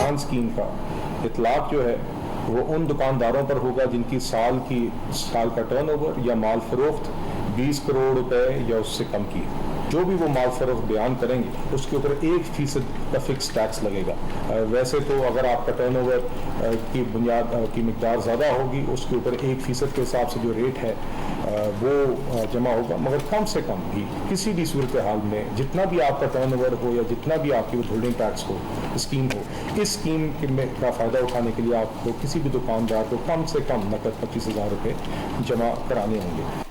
एलान स्कीम का इतलाक जो है वो उन दुकानदारों पर होगा जिनकी साल का टर्नओवर या माल फरोख्त 20 करोड़ रुपए या उससे कम की है। जो भी वो माल फरोख्त बयान करेंगे उसके ऊपर 1% का फिक्स टैक्स लगेगा। वैसे तो अगर आपका टर्नओवर की बुनियाद की मिकदार ज़्यादा होगी उसके ऊपर 1% के हिसाब से जो रेट है वो जमा होगा, मगर कम से कम भी किसी भी सूरत हाल में जितना भी आपका टर्नओवर हो या जितना भी आपकी होल्डिंग टैक्स हो स्कीम हो, इस स्कीम का फ़ायदा उठाने के लिए आपको किसी भी दुकानदार को कम से कम नकद 25,000 रुपये जमा कराने होंगे।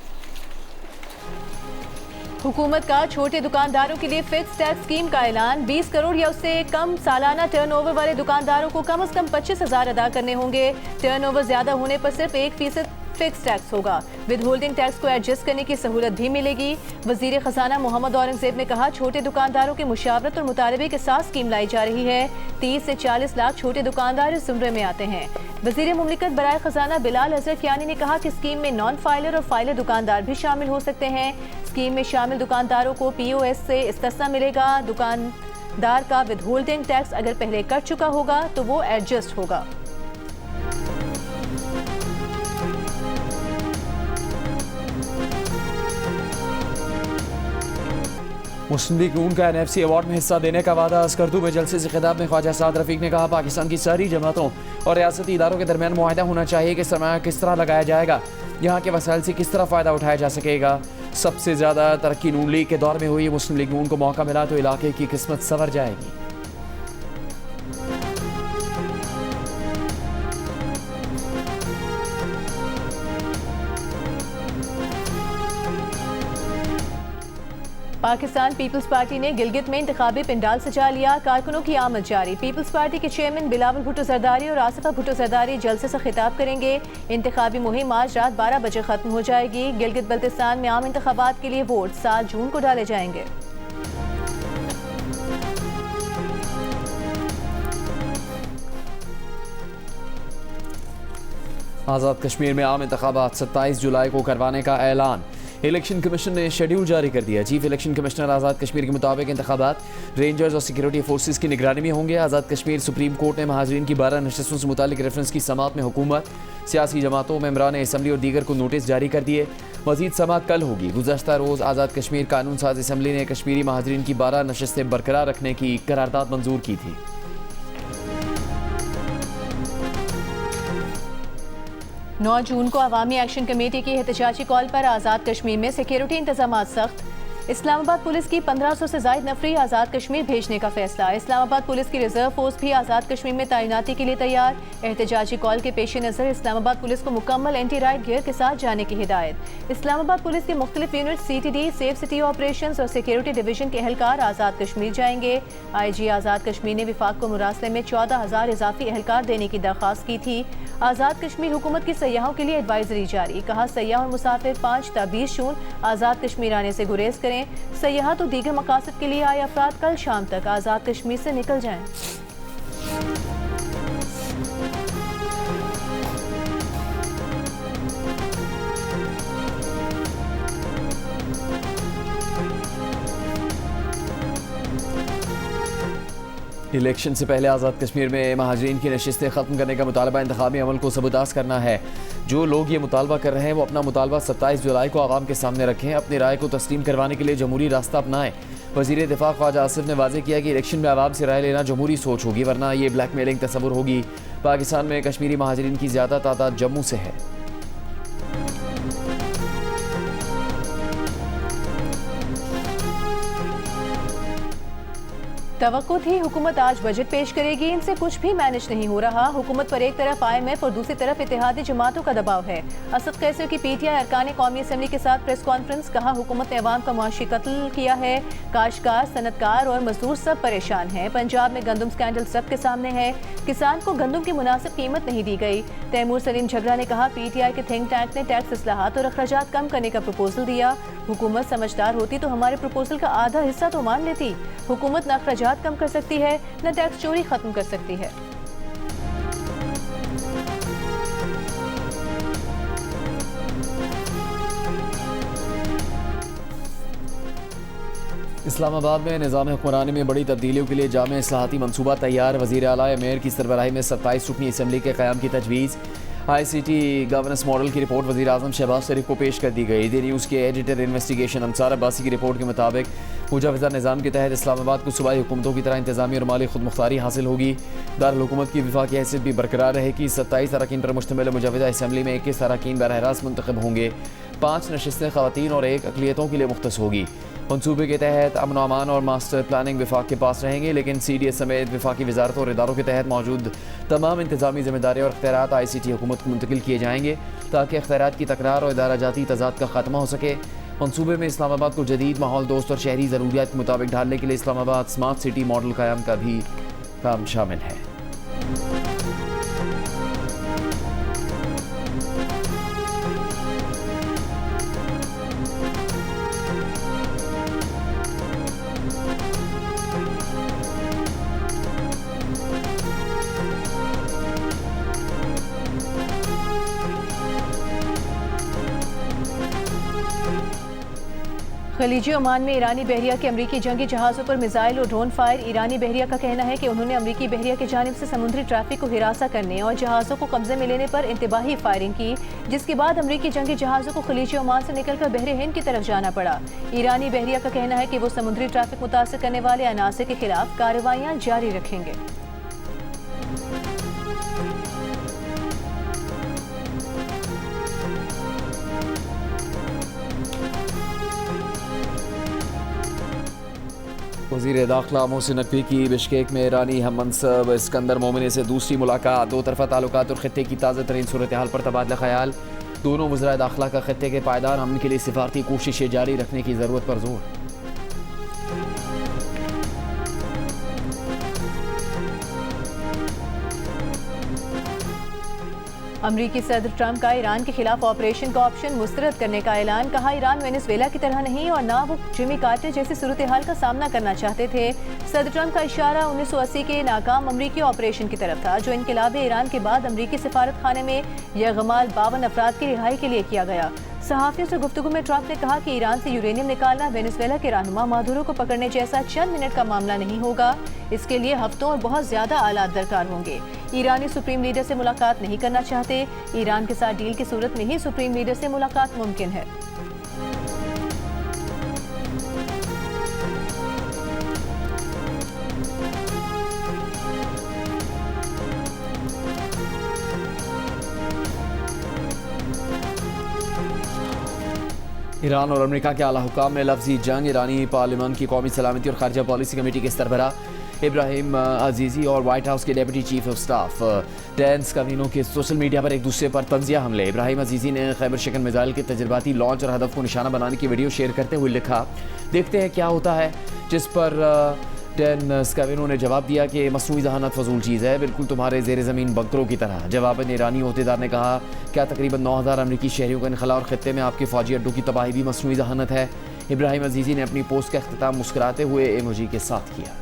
हुकूमत का छोटे दुकानदारों के लिए फिक्स टैक्स स्कीम का ऐलान। 20 करोड़ या उससे कम सालाना टर्नओवर वाले दुकानदारों को कम से कम 25,000 अदा करने होंगे। टर्नओवर ज्यादा होने पर सिर्फ 1% फिक्स टैक्स होगा। विद होल्डिंग टैक्स को एडजस्ट करने की सहूलत भी मिलेगी। वजीर खजाना मोहम्मद औरंगजेब ने कहा, छोटे दुकानदारों की मुशावरत और मुतालबे के साथ स्कीम लाई जा रही है। 30 से 40 लाख छोटे दुकानदार इस जुमरे में आते हैं। वजीर मुमलिकत बराए खजाना बिलाल अजहर यानी ने कहा कि स्कीम में नॉन फाइलर और फाइलर दुकानदार भी शामिल हो सकते हैं। स्कीम में शामिल दुकानदारों को POS से इस्तिस्ना मिलेगा। दुकानदार का विद होल्डिंग टैक्स अगर पहले कट चुका होगा तो वो एडजस्ट होगा। मुस्लिम लीग नून का NFC अवार्ड में हिस्सा देने का वादा। अस्करदू में जलसे से खिताब में ख्वाजा साद रफीक ने कहा, पाकिस्तान की सारी जमातों और रियासती इदारों के दरमियान मुआहदा होना चाहिए कि सरमाया किस तरह लगाया जाएगा, यहाँ के वसाइल से किस तरह फ़ायदा उठाया जा सकेगा। सबसे ज़्यादा तरक्की नून लीग के दौर में हुई। मुस्लिम लीग नून को मौका मिला तो इलाके की किस्मत संवर जाएगी। पाकिस्तान पीपल्स पार्टी ने गिलगित में इंतखाबी पिंडाल सजा लिया। कारकुनों की आमद जारी। पीपल्स पार्टी के चेयरमैन बिलावल भुट्टो जरदारी और आसिफा भुट्टो जरदारी जलसे से खिताब करेंगे। इंतखाबी मुहिम आज रात 12 बजे खत्म हो जाएगी। गिलगित बल्तिस्तान में आम इंतखाबात के लिए वोट 7 जून को डाले जाएंगे। आज़ाद कश्मीर में आम इंतखाबात 27 जुलाई को करवाने का ऐलान। इलेक्शन कमीशन ने शेड्यूल जारी कर दिया। Chief election commissioner Azad Kashmir के मुताबिक इंतखाबात रेंजर्स और सिक्योरिटी फोर्सेस की निगरानी में होंगे। आज़ाद कश्मीर सुप्रीम कोर्ट ने महाजरीन की 12 नशस्तों से मुतालिक रेफरेंस की समात में हुकूमत, सियासी जमातों, मेम्बरान असम्बली और दीगर को नोटिस जारी कर दिए। मजीद समात कल होगी। गुज़श्ता रोज़ आज़ाद कश्मीर कानून साज असम्बली ने कश्मीरी महाजरीन की 12 नशस्तें बरकरार रखने की करारदाद मंजूर की थी। 9 जून को अवामी एक्शन कमेटी की एहतजाजी कॉल पर आज़ाद कश्मीर में सिक्योरिटी इंतजाम सख्त। इस्लामाबाद पुलिस की 1500 से ज़ायद नफरी आज़ाद कश्मीर भेजने का फैसला। इस्लामाबाद पुलिस की रिजर्व फोर्स भी आज़ाद कश्मीर में तैनाती के लिए तैयार। एहतजाजी कॉल के पेश नज़र इस्लामाबाद पुलिस को मुकम्मल एंटी राइट गियर के साथ जाने की हिदायत। इस्लामाबाद पुलिस के मुख्तलिफ unit CTD, safe city operations और सिक्योरिटी डिवीजन के एहलकार आज़ाद कश्मीर जाएंगे। IG आज़ाद कश्मीर ने विफाक को मुरासले में 14,000 इजाफी एहलकार देने की दरख्वास्त की थी। आज़ाद कश्मीर हुकूमत की सयाहों के लिए एडवाइजरी जारी। कहा, सयाह और मुसाफिर 5 ता 20 जून आज़ाद कश्मीर आने से गुरेज करें। सयाहत और दीगर मकासद के लिए आए अफराद कल शाम तक आज़ाद कश्मीर से निकल जाएं। इलेक्शन से पहले आज़ाद कश्मीर में महाजरीन की नशिस्तें ख़त्म करने का मुतालबा इंतखाबी अमल को सबूताज़ करना है। जो लोग ये मुतालबा कर रहे हैं वो अपना मुतालबा 27 जुलाई को आवाम के सामने रखें। अपनी राय को तस्लीम करवाने के लिए जमहूरी रास्ता अपनाएं। वज़ीर दिफा ख्वाजा आसिफ ने वाज़ेह किया कि इलेक्शन में आवाम से राय लेना जमहूरी सोच होगी, वरना ये ब्लैकमेलिंग तस्वुर होगी। पाकिस्तान में कश्मीरी महाजरीन की ज़्यादा तादाद जम्मू से है। तवक्को थी हुकूमत आज बजट पेश करेगी, इनसे कुछ भी मैनेज नहीं हो रहा। हुकूमत पर एक तरफ IMF और दूसरी तरफ इत्तेहादी जमातों का दबाव है। असद कैसर की PTI अरकान कौमी असम्बली के साथ प्रेस कॉन्फ्रेंस। कहा, हुकूमत ने अवाम का मुआशी कत्ल किया है। काश्तकार, सनतकार और मजदूर सब परेशान हैं। पंजाब में गंदम स्कैंडल सबके सामने है। किसान को गंदम की मुनासिब कीमत नहीं दी गई। तैमूर सलीम झगड़ा ने कहा, PTI के थिंक टैंक ने टैक्स इस्लाहात और अखराजात कम करने का प्रपोजल दिया। हुकूमत समझदार होती तो हमारे प्रपोजल का आधा हिस्सा तो मान लेती। हुकूमत न अखराजात कम कर सकती है न टैक्स चोरी खत्म कर सकती है। इस्लामाबाद में निज़ाम हुक्मरानी में बड़ी तब्दीलियों के लिए जामे इस्लाहाती मनसूबा तैयार। वज़ीर आला या मेयर की सरबराही में 27 रुकनी असम्बली के क़याम की तजवीज़। ICT गवर्नेंस मॉडल की रिपोर्ट वज़ीर आज़म शहबाज शरीफ को पेश कर दी गई। दी न्यूज़ के एडिटर इन्वेस्टिगेशन अंसार अब्बासी की रिपोर्ट के मुताबिक मुजाविज़ा निज़ाम के तहत इस्लामाबाद को सूबाई हुकूमतों की तरह इंतज़ामी और माली खुद मुख्तारी हासिल होगी। दारुल हुकूमत की वफाकी हैसियत भी बरकरार रहेगी। 27 अरकान पर मुश्तमिल मुजाविज़ा असम्बली में 21 अरकान बरह रास्त मुंतखब होंगे। 5 नशिस्तें ख़वातीन और 1 अक़लियतों के लिए मुख्तस होगी। मनसूबे के तहत अमन अमान और मास्टर प्लानिंग विफाक के पास रहेंगे, लेकिन CDS समेत विफाकी वजारतों और इदारों के तहत मौजूद तमाम इंतजामी जिम्मेदारी और अख्तियारात ICT हुकूमत को मुंतकिल किए जाएंगे ताकि अख्तियारात की तकरार और इदारा जाती तजाद का खात्मा हो सके। मनसूबे में इस्लामाबाद को जदीद माहौल दोस्त और शहरी ज़रूरियात के मुताबिक ढालने के लिए इस्लामाबाद स्मार्ट सिटी मॉडल क़याम का भी काम शामिल है। खलीजी ओमान में ईरानी बहरिया के अमरीकी जंगी जहाज़ों पर मिसाइल और ड्रोन फायर। ईरानी बहरिया का कहना है कि उन्होंने अमरीकी बहरिया की जानिब से समुद्री ट्रैफिक को हिरासा करने और जहाज़ों को कब्जे में लेने पर इंतबाही फायरिंग की, जिसके बाद अमरीकी जंगी जहाज़ों को खलीजी ओमान से निकलकर बहरे हिंद की तरफ जाना पड़ा। ईरानी बहरिया का कहना है कि वो समुद्री ट्रैफिक मुतासर करने वाले अनासर के खिलाफ कार्रवाइयाँ जारी रखेंगे। वज़ीर दाखिला मोहसिन नकवी की बिश्केक में ईरानी हम मनसब इस्कंदर मोमिनी से दूसरी मुलाकात। दो तरफ़ा ताल्लुकात और खित्ते की ताज़ा तरीन सूरत हाल पर तबादला ख्याल। दोनों वज़राए दाखिला का खित्ते के पायदार अमन के लिए सिफारती कोशिशें जारी रखने की ज़रूरत पर जोर। अमरीकी सदर ट्रंप का ईरान के खिलाफ ऑपरेशन का ऑप्शन मुस्तरद करने का ऐलान। कहा, ईरान वेनेजुएला की तरह नहीं और ना वो जिमी कार्टर जैसी सूरत हाल का सामना करना चाहते थे। सदर ट्रंप का इशारा 1980 के नाकाम अमरीकी ऑपरेशन की तरफ था, जो इनकलाब ईरान के बाद अमरीकी सफारत खाने में यरगमाल 52 अफराद की रिहाई के लिए किया गया। सहाफ़ियों से गुफ्तगू में ट्रंप ने कहा कि ईरान से यूरेनियम निकालना वेनेजुएला के रहनुमा मादुरो को पकड़ने जैसा चंद मिनट का मामला नहीं होगा। इसके लिए हफ्तों और बहुत ज्यादा आलात दरकार होंगे। ईरानी सुप्रीम लीडर से मुलाकात नहीं करना चाहते। ईरान के साथ डील की सूरत में ही सुप्रीम लीडर से मुलाकात मुमकिन है। ईरान और अमेरिका के आला हुकाम में लफ्जी जंग। ईरानी पार्लियामान की कौमी सलामती और खारजा पॉलिसी कमेटी के सरबराह इब्राहिम अजीजी और व्हाइट हाउस के deputy chief of staff Dan Scavino के सोशल मीडिया पर एक दूसरे पर तंजिया हमले। इब्राहिम अजीजी ने खैबर शिकन मिसाइल के तजर्बाती लॉन्च और हदफ को निशाना बनाने की वीडियो शेयर करते हुए लिखा, देखते हैं क्या होता है। जिस पर डैन स्काविनो ने जवाब दिया कि मसनूई जहानत फजूल चीज़ है, बिल्कुल तुम्हारे जेर ज़मीन बंकरों की तरह। जवाबन ईरानी अहदेदार ने कहा, क्या तकरीबन 9000 अमरीकी शहरियों का इनखला और खित्ते में आपके फौजी अड्डों की तबाही भी मसनूई जहानत है। इब्राहिम अजीजी ने अपनी पोस्ट का अख्तिताम मुस्कुराते हुए इमोजी के साथ किया।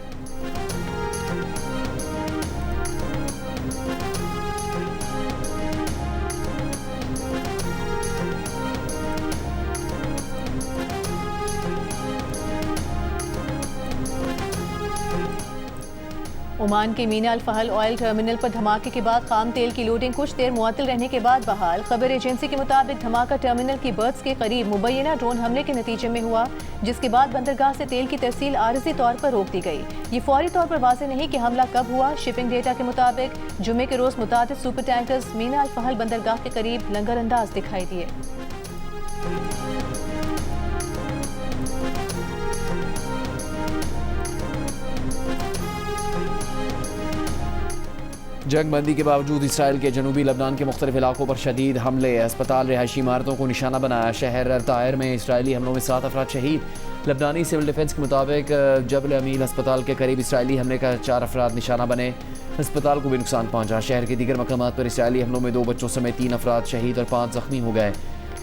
ओमान के मीना अल फहल ऑयल टर्मिनल पर धमाके के बाद खाम तेल की लोडिंग कुछ देर मुअत्तल रहने के बाद बहाल। खबर एजेंसी के मुताबिक धमाका टर्मिनल की बर्थ्स के करीब मुबैना ड्रोन हमले के नतीजे में हुआ, जिसके बाद बंदरगाह से तेल की तरसील आरजी तौर पर रोक दी गई। ये फौरी तौर पर वाज़ेह नहीं कि हमला कब हुआ। शिपिंग डेटा के मुताबिक जुमे के रोज मुतादिद सुपर टैंकर्स मीना अल फहल बंदरगाह के करीब लंगर अंदाज दिखाई दिए। जंग बंदी के बावजूद इसराइल के जनूबी लबनान के मुख्तलिफ इलाकों पर शदीद हमले। अस्पताल रिहायशी इमारतों को निशाना बनाया। शहर तायर में इसराइली हमलों में 7 अफराद शहीद। लबनानी सिविल डिफेंस के मुताबिक जबल अमील अस्पताल के करीब इसराइली हमले का 4 अफराद निशाना बने। अस्पताल को भी नुकसान पहुंचा। शहर के दीगर मकामात पर इसराइली हमलों में 2 बच्चों समेत 3 अफराद शहीद और 5 जख्मी हो गए।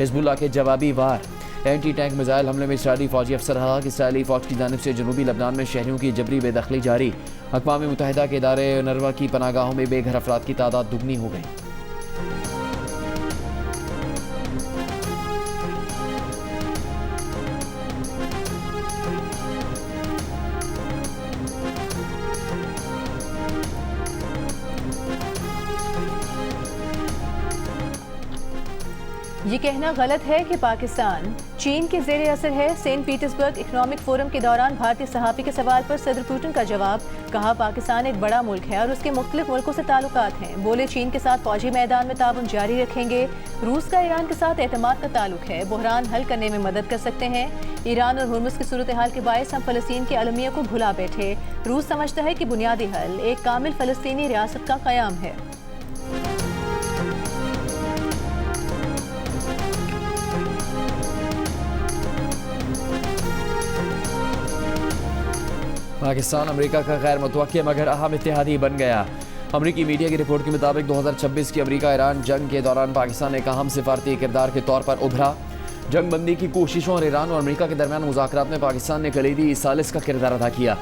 हिजबुल्लाह के जवाबी वार एंटी टैंक मिसाइल हमले में इसराइली फौजी अफसर कहा कि इसराइली फौज की जानिब से जनूबी लबनान में शहरियों की जबरी बेदखली जारी। अक़वाम मुत्तहिदा के इदारे नरवा की पनागाहों में बेघर अफराद की तादाद दुगनी हो गई। ये कहना गलत है कि पाकिस्तान चीन के ज़ेरे असर है। सेंट पीटर्सबर्ग इकनॉमिक फोरम के दौरान भारतीय सहाफ़ी के सवाल पर सदर पुतिन का जवाब, कहा पाकिस्तान एक बड़ा मुल्क है और उसके मुख्तलिफ मुल्कों से ताल्लुकात हैं। बोले चीन के साथ फौजी मैदान में ताउन जारी रखेंगे। रूस का ईरान के साथ एतमाद का ताल्लुक है, बहरान हल करने में मदद कर सकते हैं। ईरान और हुर्मुज़ की सूरत हाल के बायस हम फ़लस्तीन की अलमिया को भुला बैठे। रूस समझता है कि बुनियादी हल एक कामिल फ़लस्तीनी रियासत का क़याम है। पाकिस्तान अमेरिका का गैर मुतवक्किल मगर अहम इत्तेहादी बन गया। अमेरिकी मीडिया की रिपोर्ट के मुताबिक 2026 की अमेरिका ईरान जंग के दौरान पाकिस्तान एक अहम सिफारती किरदार के तौर पर उभरा। जंग बंदी की कोशिशों और ईरान और अमेरिका के दरमियान मुज़ाकरात में पाकिस्तान ने कलीदी सालिस का किरदार अदा किया।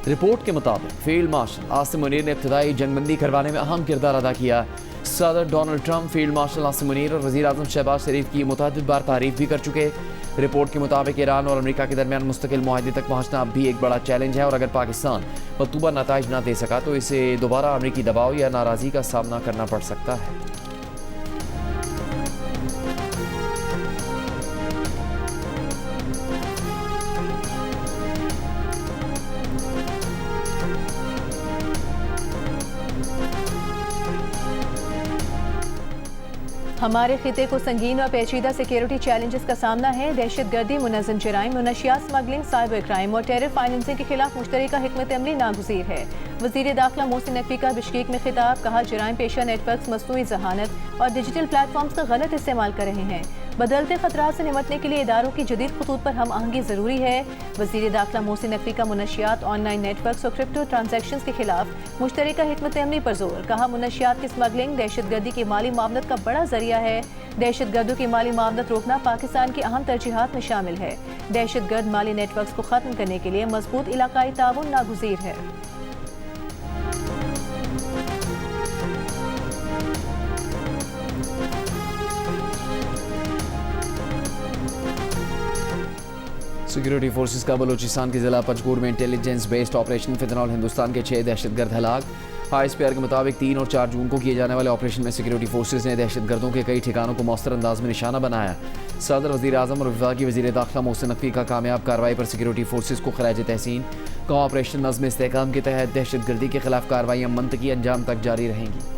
रिपोर्ट के मुताबिक फील्ड मार्शल आसिम मुनीर ने इब्तदाई जंगबंदी करवाने में अहम किरदार अदा किया। सदर Donald Trump field marshal Asim Munir और वज़ीर आज़म शहबाज शरीफ की मुतअद्दिद बार तारीफ भी कर चुके। रिपोर्ट के मुताबिक ईरान और अमेरिका के दरमियान मुस्तकिल मुआहदे तक पहुंचना अब भी एक बड़ा चैलेंज है और अगर पाकिस्तान मतलूबा नताइज न दे सका तो इसे दोबारा अमेरिकी दबाव या नाराज़गी का सामना करना पड़ सकता है। हमारे खिते को संगीन और पेचीदा सिक्योरिटी चैलेंजेस का सामना है। दहशत गर्दी, मुनज़्ज़म जराइम, मुनशियात स्मगलिंग, साइबर क्राइम और टेरर फाइनेंसिंग के खिलाफ मुश्तरका हिकमत अमली नागुज़ीर है। वज़ीर दाखिला मोहसिन नकवी का बिश्केक में खिताब, कहा जराइम पेशा नेटवर्क मसनूई जहानत और डिजिटल प्लेटफॉर्म्स का गलत इस्तेमाल कर रहे हैं। बदलते खतरात से निमटने के लिए इदारों की जदीद खतूत पर हम आहंगी ज़रूरी है। वज़ीर दाखिला मोहसिन नकवी का मुनशियात, ऑनलाइन नेटवर्क्स और क्रिप्टो ट्रांजैक्शंस के खिलाफ मुश्तरका हिकमत अमली पर जोर, कहा मुनशियात की स्मगलिंग दहशत गर्दी की माली मामलत का बड़ा जरिया है। दहशत गर्दों की माली मामलत रोकना पाकिस्तान की अहम तरजीहात में शामिल है। दहशत गर्द माली नेटवर्क्स को खत्म करने के लिए मजबूत इलाकाई ताउन नागुज़ीर है। सिक्योरिटी फोर्सेस का बलूचिस्तान के जिला पंजगुर में इंटेलिजेंस बेस्ड ऑपरेशन फितनॉल हिंदुस्तान के 6 दहशतगर्द हलाक। ISPR के मुताबिक 3 और 4 जून को किए जाने वाले ऑपरेशन में सिक्योरिटी फोर्सेस ने दहशतगर्दों के कई ठिकानों को मौसर अंदाज में निशाना बनाया। सदर, वज़ीर आज़म और वफाकी वज़ीर दाखिला मोहसिन नकवी का कामयाब कार्रवाई पर सिक्योरिटी फोर्सेस को खराज तहसीन। का ऑपरेशन नज़्म इस्तेहकाम के तहत दहशतगर्दी के खिलाफ कार्रवाइयाँ मंतकी अंजाम तक जारी रहेंगी।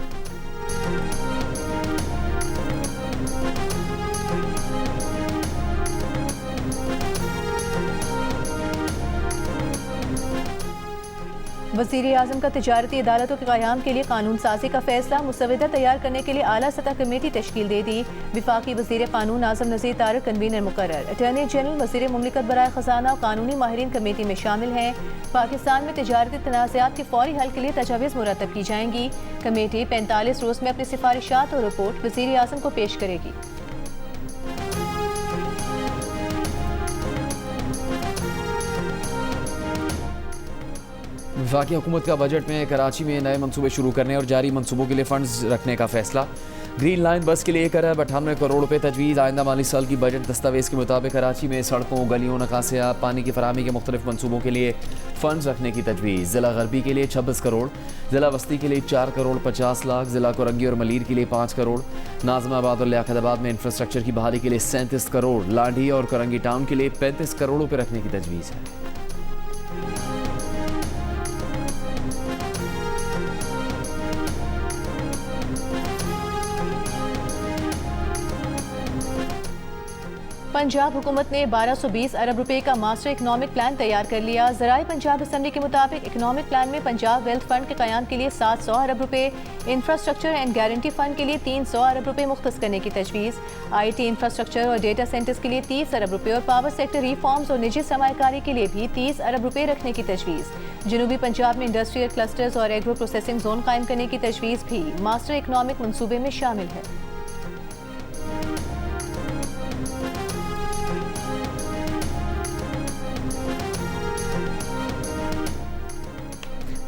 वज़ीर आज़म का तिजारती अदालतों के क़याम के लिए कानून साजी का फैसला, मुसवदा तैयार करने के लिए आला सतह कमेटी तश्कील दे दी। विफाकी वज़ीर कानून आज़म नज़ीर तारिक कन्वीनर मुकर्रर। अटॉर्नी जनरल, वज़ीर मुमलिकत बराए ख़ज़ाना और कानूनी माहिरीन कमेटी में शामिल हैं। पाकिस्तान में तिजारती तनाज़ात के फौरी हल के लिए तजावीज़ मुरतब की जाएंगी। कमेटी 45 रोज़ में अपनी सिफारिशात और रिपोर्ट वज़ीर आज़म को पेश करेगी। वफाकी हुकूमत का बजट में कराची में नए मनसूबे शुरू करने और जारी मनसूबों के लिए फंड्स रखने का फैसला। ग्रीन लाइन बस के लिए 1 अरब 98 करोड़ रुपए तजवीज़। आइंदा माली साल की बजट दस्तावेज़ के मुताबिक कराची में सड़कों, गलियों, नकासियात, पानी की फराहमी के मुख्तलिफ मनसूबों के लिए फंड्स रखने की तजवीज़। ज़िला गरबी के लिए 26 करोड़, ज़िला वस्ती के लिए 4 करोड़ 50 लाख, ज़िला कोरंगी और मलीर के लिए 5 करोड़, नाज़िमाबाद और लियाकताबाद में इंफ्रास्ट्रक्चर की बहाली के लिए 37 करोड़, लाठी और कोरंगी टाउन के लिए 35 करोड़ रुपये रखने की तजवीज़ है। पंजाब हुकूमत ने 1220 अरब रुपए का मास्टर इकनॉमिक प्लान तैयार कर लिया। ज़राए पंजाब असम्बली के मुताबिक इकनॉमिक प्लान में पंजाब वेल्थ फंड के क़याम के लिए 700 अरब रुपए, इंफ्रास्ट्रक्चर एंड गारंटी फंड के लिए 300 अरब रुपए मुख्तस करने की तजवीज़। IT इंफ्रास्ट्रक्चर और डेटा सेंटर्स के लिए 30 अरब रुपए और पावर सेक्टर रिफॉर्म्स और निजी सरमायाकारी के लिए भी 30 अरब रुपए रखने की तजवीज़। जनूबी पंजाब में इंडस्ट्रियल क्लस्टर्स और एग्रो प्रोसेसिंग जोन कायम करने की तजवीज़ भी मास्टर इकनॉमिक मनसूबे में शामिल है।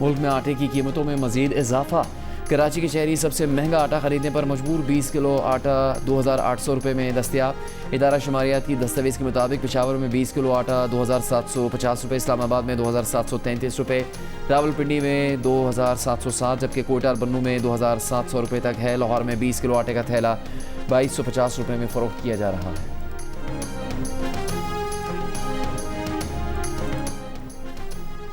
मुल्क में आटे की कीमतों में मजीद इजाफा। कराची के शहरी सबसे महंगा आटा खरीदने पर मजबूर। 20 किलो आटा 2800 रुपये में दस्तियाब। इदारा शुमारियात की दस्तावेज़ के मुताबिक पेशावर में 20 किलो आटा 2750 रुपये, इस्लामाबाद में 2733 रुपये, रावलपिंडी में 2707, जबकि कोयटा और बन्नू में 2700 रुपये तक है। लाहौर में 20 किलो आटे का थैला 2250 रुपये में फ़रोख्त किया जा रहा है।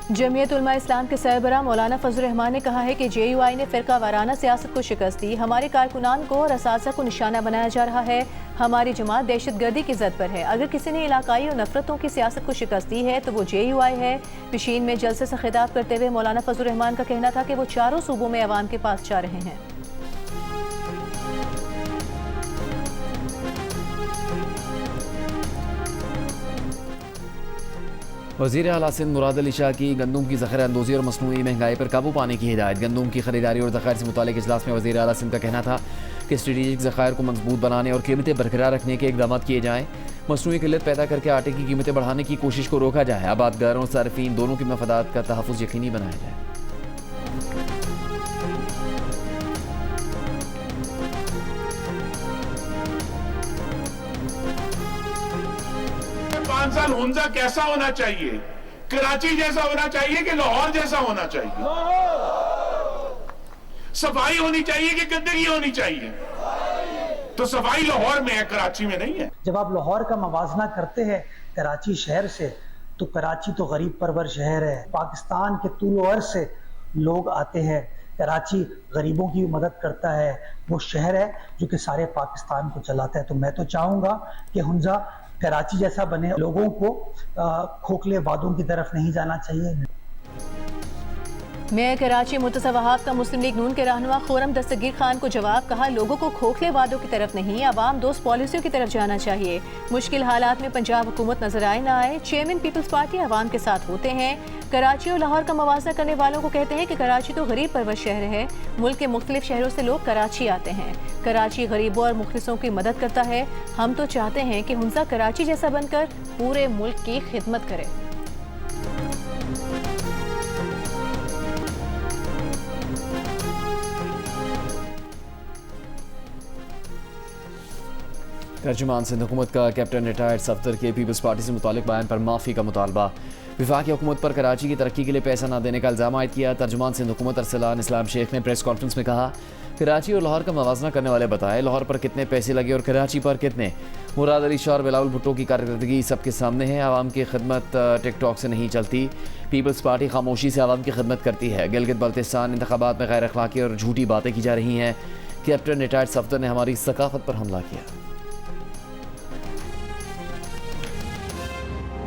जमीयत उलमा इस्लाम के सरबराह मौलाना फजल रहमान ने कहा है कि JUI ने फ़िरका वाराना सियासत को शिकस्त दी। हमारे कारकुनान को और असासा को निशाना बनाया जा रहा है। हमारी जमात दहशतगर्दी की जद पर है। अगर किसी ने इलाकाई और नफरतों की सियासत को शिकस्त दी है तो वो JUI है। पिशीन में जलसे से खिताब करते हुए मौलाना फजल रहमान का कहना था कि वो चारों सूबों में अवाम के पास जा रहे हैं। वज़ीर आला सिंध मुराद अली शाह की गंदम की ज़ख़ीरा अंदोज़ी और मसनूई महंगाई पर काबू पाने की हिदायत। गंदम की खरीदारी और ज़ख़ायर से मुतालिक इजलास में वज़ीर आला सिंध का कहना था कि स्ट्रेटेजिक ज़ख़ायर को मजबूत बनाने और कीमतें बरकरार रखने के इक़दाम किए जाएँ। मसनूई किल्लत पैदा करके आटे की कीमतें बढ़ाने की कोशिश को रोका जाए। आबादगारों और सारिफीन दोनों के मफादात का तहफ़्फ़ुज़ यकीनी बनाया जाए। साल हुंजा कैसा होना चाहिए? कराची जैसा होना चाहिए कि लाहौर जैसा होना चाहिए? सफाई होनी चाहिए कि गंदगी होनी चाहिए? तो सफाई लाहौर में है, कराची में नहीं है। जब आप लाहौर का मवाजना करते हैं कराची शहर से, तो कराची तो गरीब परवर शहर है। पाकिस्तान के तूल अर्ज से लोग आते हैं। कराची गरीबों की मदद करता है। वो शहर है जो कि सारे पाकिस्तान को चलाता है। तो मैं तो चाहूँगा कि हुंजा कराची जैसा बने। लोगों को खोखले वादों की तरफ नहीं जाना चाहिए। मैं कराची मुतज़ा वहाब का मुस्लिम लीग नून के रहनुमा खुर्रम दस्तगीर खान को जवाब। कहा, लोगों को खोखले वादों की तरफ नहीं, आवाम दोस्त पॉलिसियों की तरफ जाना चाहिए। मुश्किल हालात में पंजाब हुकूमत नजर आए ना आए, चेयरमैन पीपल्स पार्टी आवाम के साथ होते हैं। कराची और लाहौर का मवाजना करने वालों को कहते हैं कि कराची तो गरीब परवर शहर है। मुल्क के मुख्तलिफ शहरों से लोग कराची आते हैं। कराची गरीबों और मुखलिसों की मदद करता है। हम तो चाहते हैं कि हुंजा कराची जैसा बनकर पूरे मुल्क की खिदमत करे। तर्जुमान सिंध हुकूमत का कैप्टन रिटायर्ड सफदर के पीपल्स पार्टी से मुतालिक बयान पर माफ़ी का मुतालबा। वफाकी हुकूमत पर कराची की तरक्की के लिए पैसा न देने का इल्ज़ाम आयद किया। तर्जुमान सिंध हुकूमत अरसलान इस्लाम शेख ने प्रेस कॉन्फ्रेंस में कहा, कराची और लाहौर का मवाजना करने वाले बताए लाहौर पर कितने पैसे लगे और कराची पर कितने। मुराद अली शाह और बिलावल भुट्टो की कारकर्दगी सबके सामने है। आवाम की खिदमत टिकटॉक से नहीं चलती। पीपल्स पार्टी खामोशी से आवाम की खिदमत करती है। गिलगित बल्तिस्तान इंतखाबात में गैर अखलाकी और झूठी बातें की जा रही हैं। कैप्टन रिटायर्ड सफदर ने हमारी सकाफत पर हमला किया।